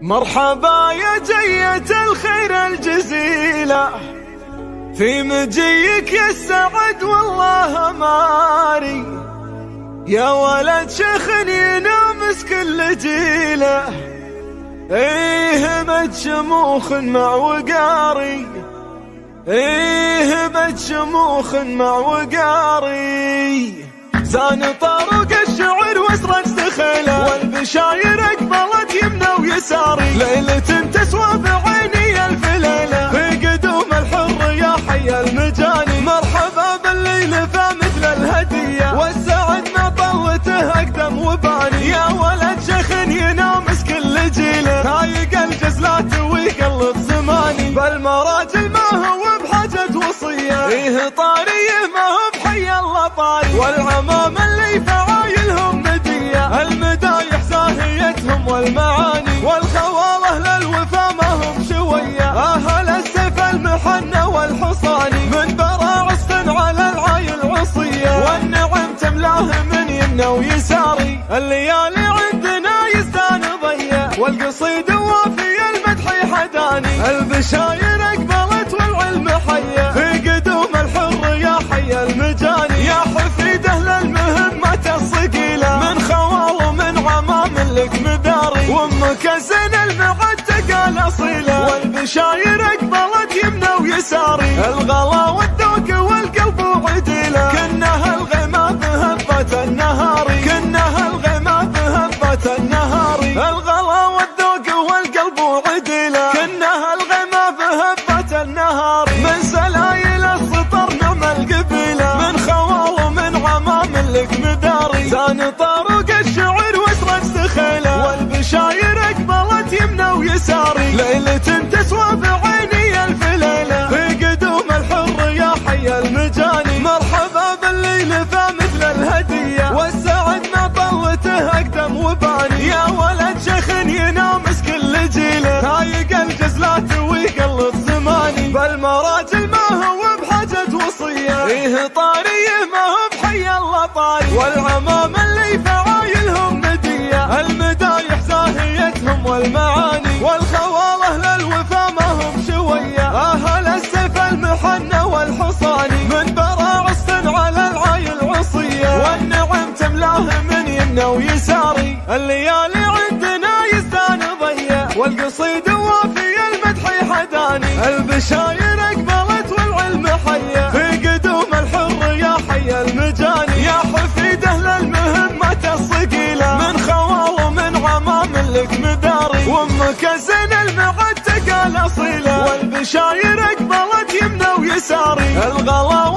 مرحبا يا جية الخير الجزيلة، في مجيك يا السعد والله ماري، يا ولد شيخ ينامس كل جيله، ايه بد شموخ مع وقاري، ايه بد شموخ مع وقاري، زان طرق الشعر واسرج سخيله، والبشاير اقبلت يمنى ويساري، ليلة تسوى بعيني الف ليلة، في قدوم الحر يا حي المجاني، مرحبا بالليل فمثل الهدية، والسعد ما طلته اقدم وباني، يا ولد شيخ ينامس كل جيله، هايق الجزلات ويقلب زماني، بالمراجل ما هو بحاجة وصية، ايه طاريه ما هو بحي الله طاري، والعمام اللي فعايلهم مدية، المدايح زاهيتهم والمعاني، والخواله للوفا ما هم شوية، اهل السيف المحنة والحصاني، من براعس على العايل عصية، والنعم تملاه من يمنى ويساري، الليالي عندنا يزدان ضية، والقصيد وافي المدح حداني، البشاير اقبلت والعلم حية، في قدوم الحر يا حي المجاني، يا حفيده للمهمة الصقيلة، من خوال ومن عمام لك مداري، وامك زين المعتقة الاصيلة، والبشاير اقبلت يمنى ويساري، الغلا والذوق والقلب وعديله، كنها الغيمة بهبة النهار، كنها الغيمة بهبة النهار، الغلا والذوق والقلب وعديله، كنها الغيمة بهبة النهار، من سلايل السطر نعم القبيله، من خوال ومن عمام لك مداري، زان طرق الشعر واسرج سخيله، والبشاير اقبلت يمنى ويساري، ليلة تسوى بعيني الف ليلة، في قدوم الحر يا حي المجاني، مرحبا بالليل فمثل الهدية، والسعد ما طلته اقدم وباني، يا ولد شيخ ينامس كل جيله، هايق الجزلات ويقلب زماني، بالمراجل ما هو بحاجة وصية، ايه طاريه ما هو بحي الله طاري، والعمام اللي فعايلهم مدية، المدايح زاهيتهم والمعاني، والخواله للوفا ما هم شوية، اهل السيف المحنة والحصاني، من براعس على العايل عصية، والنعم تملاه من يمنى ويساري، الليالي عندنا يزدان ضية، والقصيد وافي المدح حداني، البشاير اقبلت والعلم حية، في قدوم الحر يا حي المجاني، يا حفيده للمهمة الصقيلة، من خوال ومن عمام لك مداري، وامك زين المعتقة الاصيلة، والبشاير اقبلت يمنى ويساري، الغلا